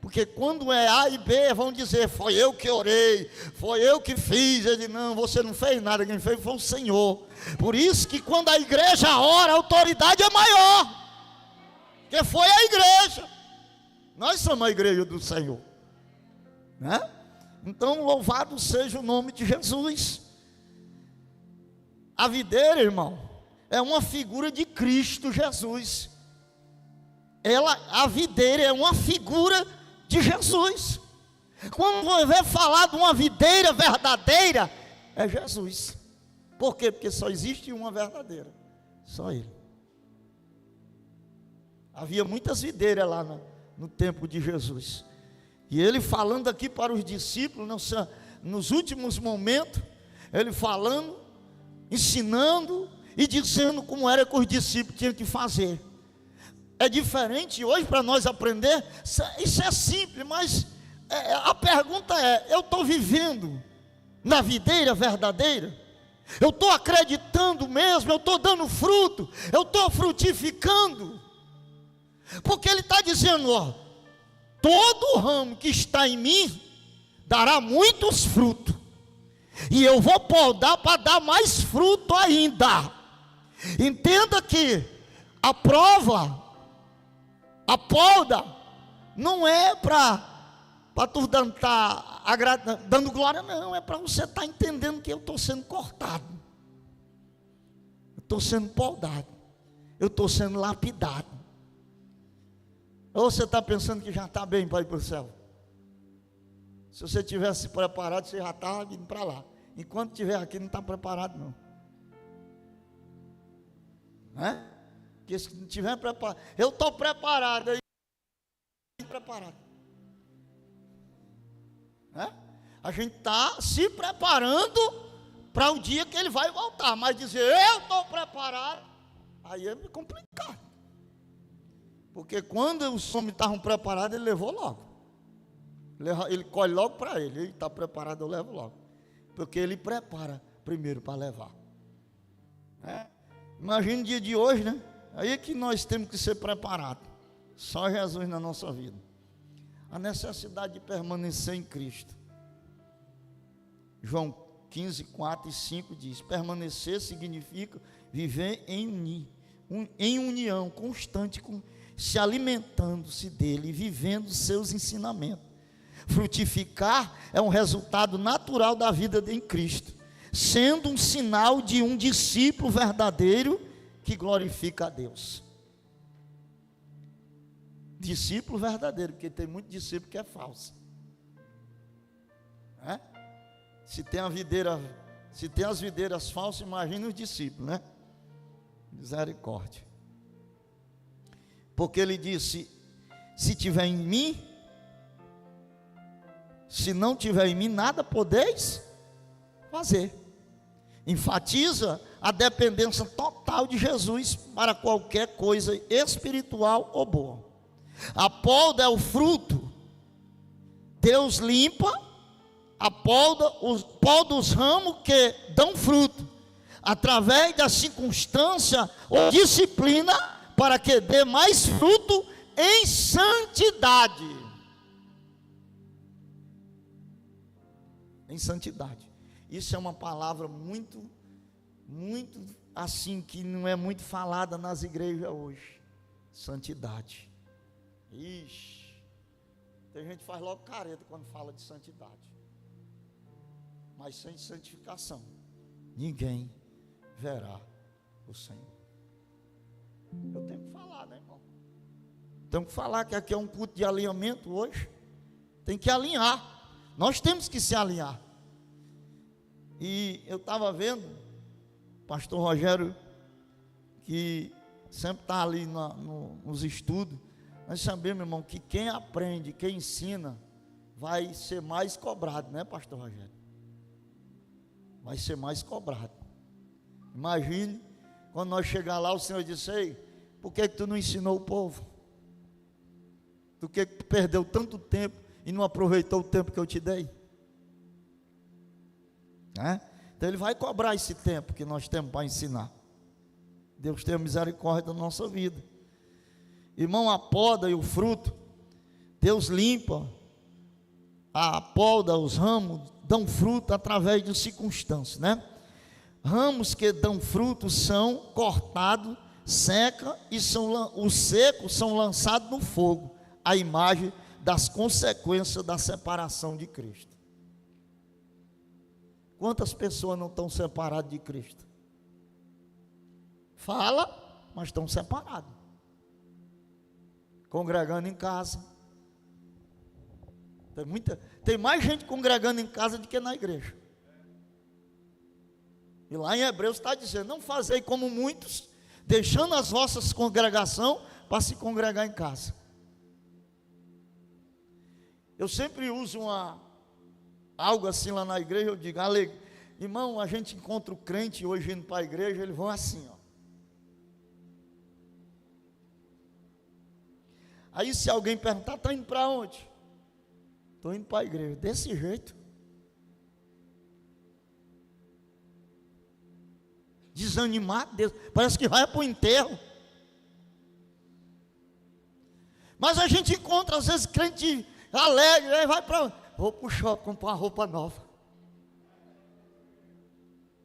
Porque quando é A e B, vão dizer, foi eu que orei, foi eu que fiz. Ele, não, você não fez nada, quem fez foi o Senhor. Por isso que quando a igreja ora, a autoridade é maior, porque foi a igreja. Nós somos a igreja do Senhor, né? Então, louvado seja o nome de Jesus. A videira, irmão, é uma figura de Cristo Jesus. A videira é uma figura de Jesus. Quando você falar de uma videira verdadeira, é Jesus. Por quê? Porque só existe uma verdadeira, só Ele. Havia muitas videiras lá no tempo de Jesus. E Ele falando aqui para os discípulos, nos últimos momentos, Ele falando, ensinando e dizendo como era que os discípulos tinham que fazer. É diferente hoje para nós aprender. Isso é simples, mas a pergunta é: eu estou vivendo na videira verdadeira? Eu estou acreditando mesmo? Eu estou dando fruto? Eu estou frutificando? Porque Ele está dizendo, ó, todo ramo que está em mim dará muitos frutos, e eu vou podar para dar mais fruto ainda. Entenda que a prova, a poda, não é para tu dando glória, não. É para você estar entendendo que eu estou sendo cortado, eu estou sendo podado, eu estou sendo lapidado. Ou você está pensando que já está bem para ir para o céu? Se você tivesse preparado, você já estava indo para lá. Enquanto estiver aqui, não está preparado, não. Né? Porque se não estiver preparado, eu estou preparado, preparado. Né? A gente está se preparando para o dia que Ele vai voltar, mas dizer eu estou preparado, aí é complicado. Porque quando os homens estavam preparados, Ele levou logo. Ele colhe logo para ele. Ele está preparado, eu levo logo. Porque Ele prepara primeiro para levar. Imagina o dia de hoje, né? Aí é que nós temos que ser preparados. Só Jesus na nossa vida. A necessidade de permanecer em Cristo. João 15, 4 e 5 diz: permanecer significa viver em união constante, se alimentando-se dele e vivendo seus ensinamentos. Frutificar é um resultado natural da vida em Cristo, sendo um sinal de um discípulo verdadeiro que glorifica a Deus. Discípulo verdadeiro, porque tem muito discípulo que é falso. Se tem as videiras falsas, imagina os discípulos, né? Misericórdia. Porque Ele disse: se tiver em mim, se não tiver em mim, nada podeis fazer. Enfatiza a dependência total de Jesus para qualquer coisa espiritual ou boa. A poda é o fruto. Deus limpa a poda os ramos que dão fruto, através da circunstância ou disciplina, para que dê mais fruto em santidade. Em santidade. Isso é uma palavra muito assim, que não é muito falada nas igrejas hoje. Santidade. Ixi, tem gente que faz logo careta quando fala de santidade. Mas sem santificação, ninguém verá o Senhor. Eu tenho que falar, né, irmão? Tenho que falar que aqui é um culto de alinhamento hoje. Tem que alinhar. Nós temos que se alinhar. E eu estava vendo, pastor Rogério, que sempre está ali nos estudos. Nós sabemos, meu irmão, que quem aprende, quem ensina, vai ser mais cobrado, né, pastor Rogério? Vai ser mais cobrado. Imagine, quando nós chegar lá, o Senhor disse: ei, por que tu não ensinou o povo? Por que tu perdeu tanto tempo e não aproveitou o tempo que eu te dei? Então Ele vai cobrar esse tempo que nós temos para ensinar. Deus tenha misericórdia da nossa vida. Irmão, a poda e o fruto Deus limpa a poda, os ramos dão fruto através de circunstâncias, né? Ramos que dão fruto são cortados, seca e os secos são lançados no fogo, a imagem das consequências da separação de Cristo. Quantas pessoas não estão separadas de Cristo? Fala, mas estão separados, congregando em casa. Tem mais gente congregando em casa do que na igreja. E lá em Hebreus está dizendo: não fazei como muitos, deixando as vossas congregações para se congregar em casa. Eu sempre uso algo assim lá na igreja. Eu digo: irmão, a gente encontra o crente hoje indo para a igreja, eles vão assim, ó. Aí se alguém perguntar: está indo para onde? Estou indo para a igreja. Desse jeito, desanimado, parece que vai para o enterro. Mas a gente encontra às vezes crente alegre, aí vai para, vou para o shopping comprar uma roupa nova.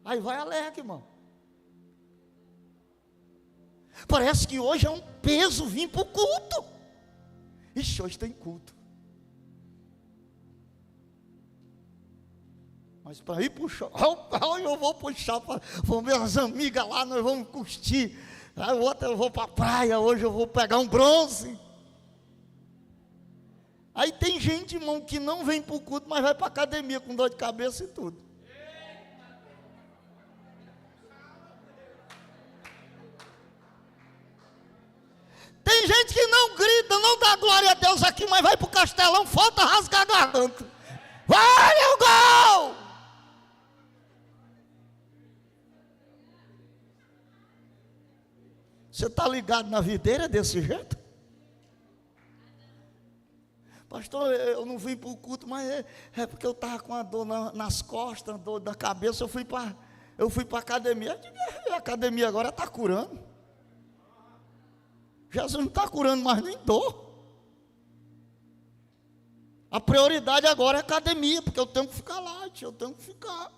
Aí vai alegre, irmão. Parece que hoje é um peso vir para o culto. Ixi, hoje tem culto. Mas para ir para o shopping, eu vou puxar, vou minhas amigas lá, nós vamos curtir. Aí outra, eu vou para a praia, hoje eu vou pegar um bronze. Aí tem gente, irmão, que não vem para o culto, mas vai para a academia com dor de cabeça e tudo. Tem gente que não grita, não dá glória a Deus aqui, mas vai para o Castelão, falta rasgar a garganta. Vai, o gol! Você está ligado na videira desse jeito? Pastor, eu não vim para o culto, mas é porque eu estava com a dor nas costas, dor da cabeça, eu fui para a academia. A academia agora está curando. Jesus não está curando mais nem dor. A prioridade agora é a academia, porque eu tenho que ficar lá, eu tenho que ficar.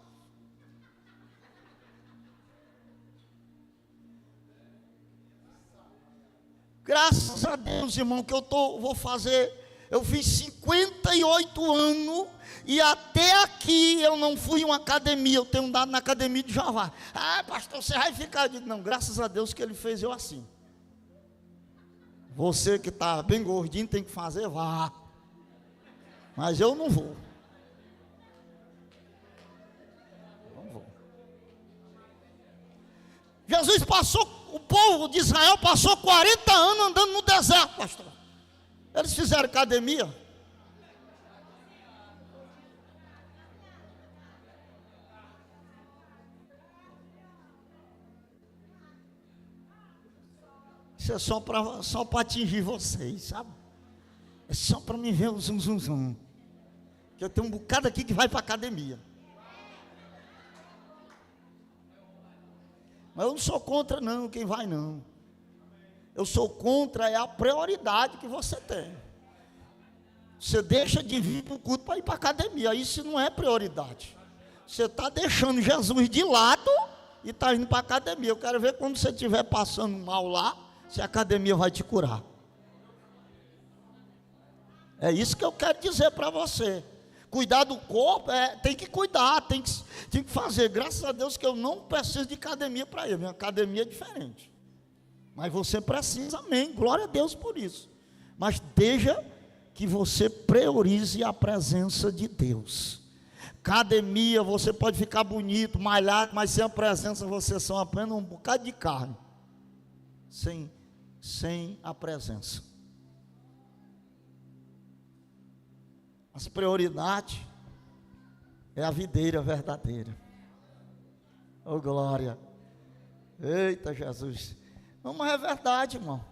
Graças a Deus, irmão, que eu fiz 58 anos e até aqui eu não fui em uma academia, eu tenho dado na academia de Jeová. Ah, pastor, você vai ficar? Eu digo: não, graças a Deus que ele fez eu assim. Você que está bem gordinho tem que fazer, vá. Mas eu não vou. Não vou. Jesus o povo de Israel passou 40 anos andando no deserto, pastor. Eles fizeram academia. Isso é só para atingir vocês, sabe? É só para me ver o zum, zum, zum. Que eu tenho um bocado aqui que vai para a academia. Mas eu não sou contra não, quem vai não. Eu sou contra a prioridade que você tem. Você deixa de vir para o culto para ir para a academia. Isso não é prioridade. Você está deixando Jesus de lado e está indo para a academia. Eu quero ver quando você estiver passando mal lá, se a academia vai te curar. É isso que eu quero dizer para você. Cuidar do corpo, tem que cuidar, tem que fazer. Graças a Deus que eu não preciso de academia para ir. Minha academia é diferente. Mas você precisa, amém. Glória a Deus por isso. Mas deixa que você priorize a presença de Deus. Academia, você pode ficar bonito, malhado, mas sem a presença você são apenas um bocado de carne. Sem a presença. As prioridades é a videira verdadeira. Oh glória. Eita Jesus. Não, mas é verdade, irmão.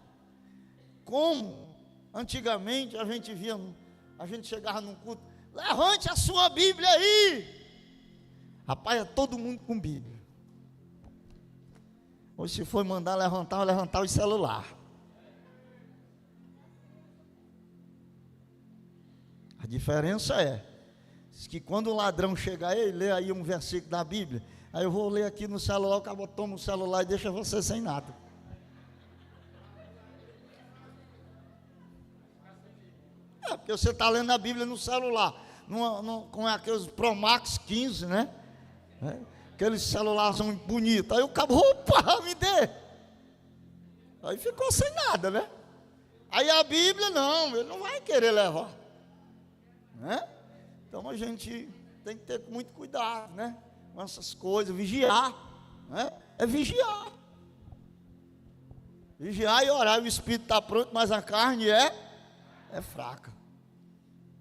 Como antigamente a gente chegava num culto, levante a sua Bíblia aí. Rapaz, é todo mundo com Bíblia. Ou se for mandar levantar o celular. A diferença é que quando o ladrão chegar, ei, lê aí um versículo da Bíblia, aí eu vou ler aqui no celular, o cara toma o celular e deixa você sem nada. Porque você está lendo a Bíblia no celular, com aqueles Pro Max 15, né? Aqueles celulares são bonitos. Aí o cabo, opa, me dê. Aí ficou sem nada, né? Aí a Bíblia, não, ele não vai querer levar, né? Então a gente tem que ter muito cuidado, né? Com essas coisas, vigiar, né? É vigiar. Vigiar e orar. O espírito está pronto, mas a carne é fraca.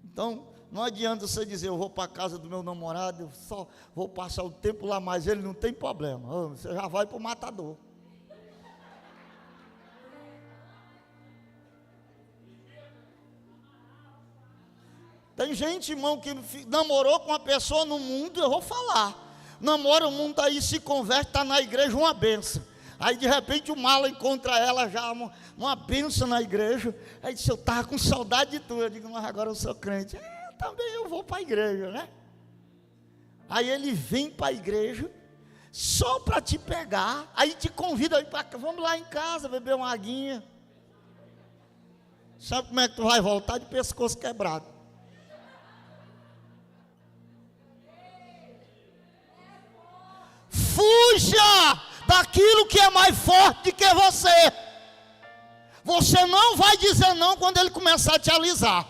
Então, não adianta você dizer, eu vou para a casa do meu namorado, eu só vou passar o tempo lá, mas ele não tem problema. Você já vai para o matador. Tem gente, irmão, que namorou com uma pessoa no mundo, eu vou falar. Namora, o mundo aí se converte, está na igreja, uma benção. Aí de repente o mala encontra ela já, uma benção na igreja. Aí disse, eu estava com saudade de tu. Eu digo, mas agora eu sou crente. Também eu vou para a igreja, né? Aí ele vem para a igreja, só para te pegar. Aí te convida, vamos lá em casa, beber uma aguinha. Sabe como é que tu vai voltar? De pescoço quebrado. Fuja daquilo que é mais forte do que você. Você não vai dizer não quando ele começar a te alisar.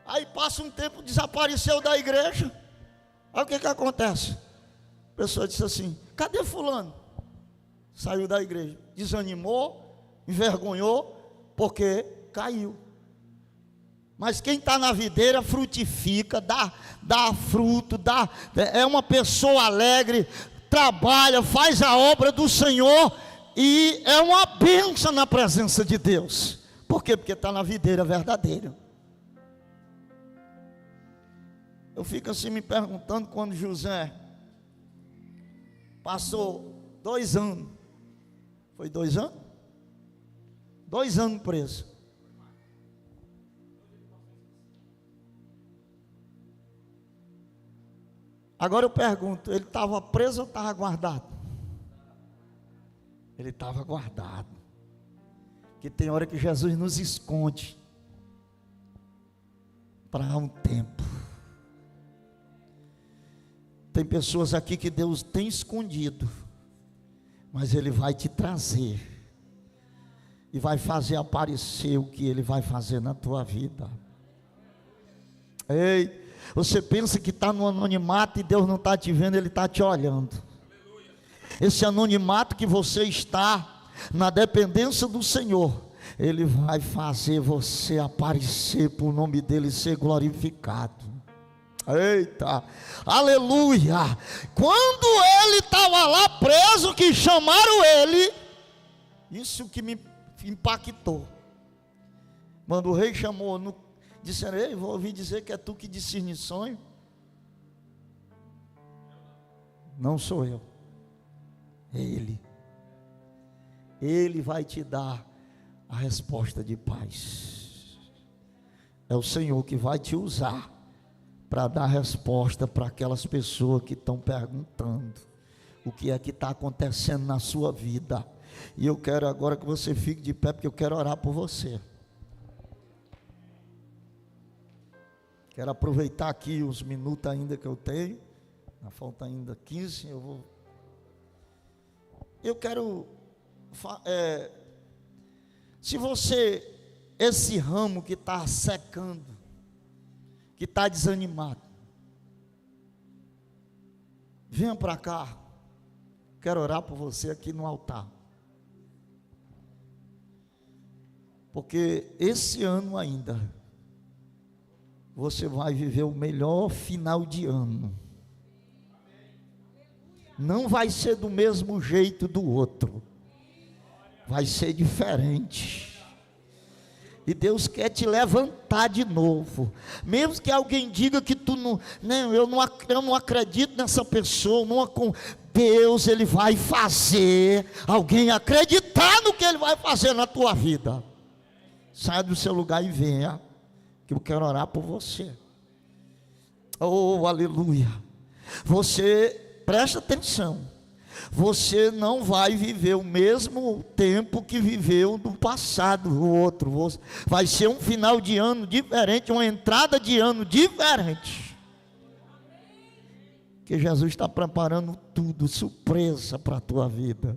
Aí passa um tempo, desapareceu da igreja. Aí o que acontece? A pessoa disse assim, cadê fulano? Saiu da igreja, desanimou, envergonhou, porque caiu. Mas quem está na videira frutifica, dá fruto, é uma pessoa alegre, trabalha, faz a obra do Senhor e é uma bênção na presença de Deus. Por quê? Porque está na videira verdadeira. Eu fico assim me perguntando quando José passou 2 anos. Foi 2 anos? 2 anos preso. Agora eu pergunto, ele estava preso ou estava guardado? Ele estava guardado. Porque tem hora que Jesus nos esconde para um tempo. Tem pessoas aqui que Deus tem escondido, mas Ele vai te trazer e vai fazer aparecer o que Ele vai fazer na tua vida. Ei, você pensa que está no anonimato e Deus não está te vendo, Ele está te olhando. Esse anonimato que você está, na dependência do Senhor, Ele vai fazer você aparecer para o nome dEle ser glorificado. Eita, aleluia. Quando ele estava lá preso, que chamaram ele, isso que me impactou. Quando o rei chamou, disseram, ei, vou ouvir dizer que é tu que discerne sonho. Não sou eu, é Ele. Ele vai te dar a resposta de paz. É o Senhor que vai te usar para dar resposta para aquelas pessoas que estão perguntando o que é que está acontecendo na sua vida. E eu quero agora que você fique de pé, porque eu quero orar por você. Quero aproveitar aqui os minutos ainda que eu tenho. Falta ainda 15. Eu quero se você, esse ramo que está secando, que está desanimado, venha para cá. Quero orar por você aqui no altar. Porque esse ano ainda você vai viver o melhor final de ano. Não vai ser do mesmo jeito do outro. Vai ser diferente. E Deus quer te levantar de novo. Mesmo que alguém diga que tu não, eu não acredito nessa pessoa, Deus, Ele vai fazer alguém acreditar no que Ele vai fazer na tua vida. Saia do seu lugar e venha, que eu quero orar por você. Oh, aleluia. Você, presta atenção, você não vai viver o mesmo tempo que viveu no passado, o outro. Vai ser um final de ano diferente, uma entrada de ano diferente. Que Jesus está preparando tudo, surpresa para a tua vida.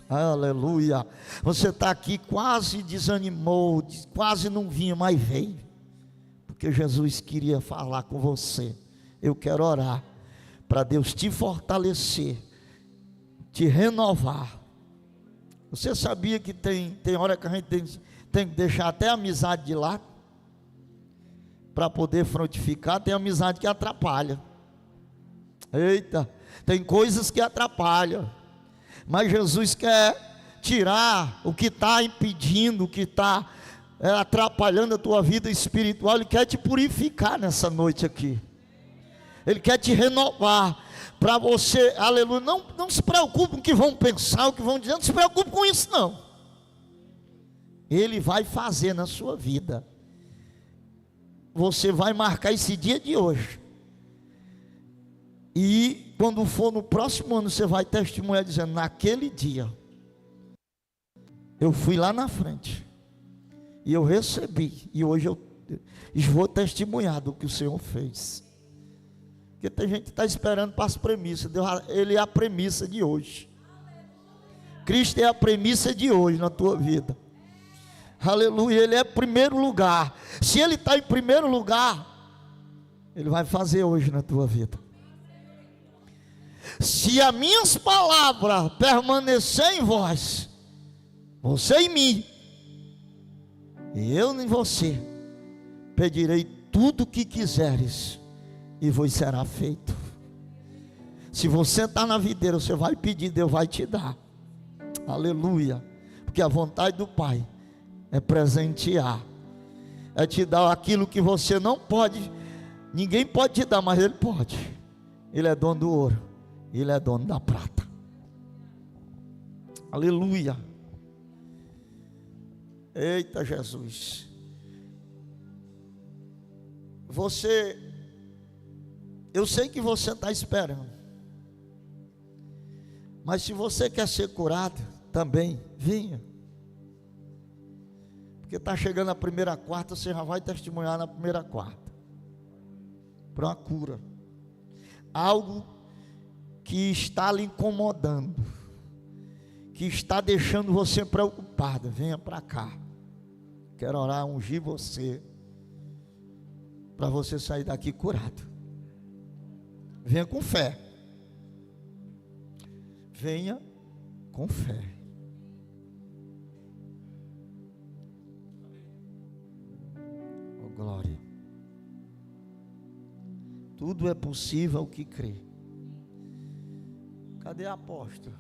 Aleluia. Você está aqui, quase desanimou, quase não vinha, mas veio. Porque Jesus queria falar com você. Eu quero orar para Deus te fortalecer, te renovar. Você sabia que tem hora que a gente tem que deixar até a amizade de lado para poder frutificar? Tem amizade que atrapalha. Eita, tem coisas que atrapalham, mas Jesus quer tirar o que está impedindo, o que está atrapalhando a tua vida espiritual. Ele quer te purificar nessa noite aqui. Ele quer te renovar para você, aleluia. Não se preocupe com o que vão pensar, o que vão dizer. Não se preocupe com isso, não. Ele vai fazer na sua vida. Você vai marcar esse dia de hoje. E quando for no próximo ano, você vai testemunhar dizendo: naquele dia eu fui lá na frente e eu recebi, e hoje eu vou testemunhar do que o Senhor fez. Porque tem gente que está esperando para as premissas. Deus, Ele é a premissa de hoje. Cristo é a premissa de hoje na tua vida. Aleluia. Ele é primeiro lugar. Se Ele está em primeiro lugar, Ele vai fazer hoje na tua vida. Se as minhas palavras permanecerem em vós, você em mim, e eu em você, pedirei tudo o que quiseres, e vos será feito. Se você está na videira, você vai pedir, Deus vai te dar. Aleluia. Porque a vontade do Pai é presentear, é te dar aquilo que você não pode, ninguém pode te dar, mas Ele pode. Ele é dono do ouro, Ele é dono da prata. Aleluia. Eita Jesus. Eu sei que você está esperando, mas se você quer ser curado, também venha. Porque está chegando a primeira quarta, você já vai testemunhar na primeira quarta, para uma cura. Algo que está lhe incomodando, que está deixando você preocupado, venha para cá. Quero orar, ungir você, para você sair daqui curado. Venha com fé. Venha com fé. Oh, glória. Tudo é possível ao que crê. Cadê a apóstola?